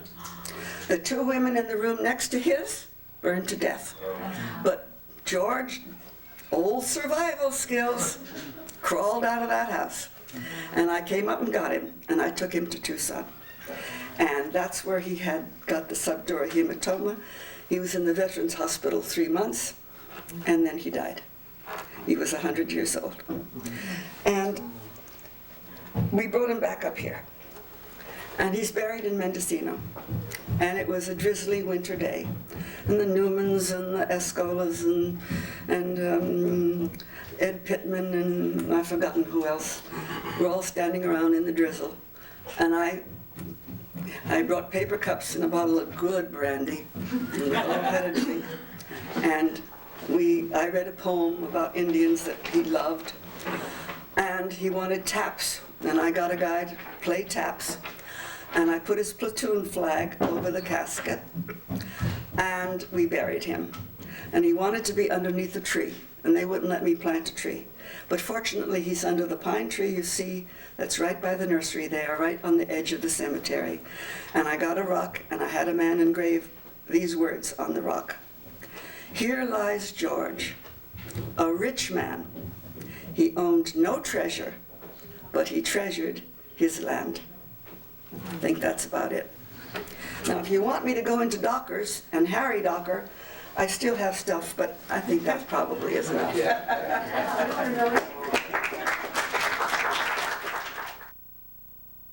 The 2 women in the room next to his burned to death. But George, old survival skills, crawled out of that house. And I came up and got him, and I took him to Tucson. And that's where he had got the subdural hematoma. He was in the Veterans Hospital 3 months, and then he died. He was 100 years old. And we brought him back up here. And he's buried in Mendocino. And it was a drizzly winter day. And the Newmans and the Escolas and Ed Pittman and I've forgotten who else were all standing around in the drizzle. And I brought paper cups and a bottle of good brandy. And I read a poem about Indians that he loved. And he wanted taps. And I got a guy to play taps. and I put his platoon flag over the casket, and we buried him. And he wanted to be underneath a tree, and they wouldn't let me plant a tree. But fortunately, he's under the pine tree you see that's right by the nursery there, right on the edge of the cemetery. And I got a rock, and I had a man engrave these words on the rock. Here lies George, a rich man. He owned no treasure, but he treasured his land. I think that's about it. Now, if you want me to go into Dockers and Harry Docker, I still have stuff, but I think that probably is enough.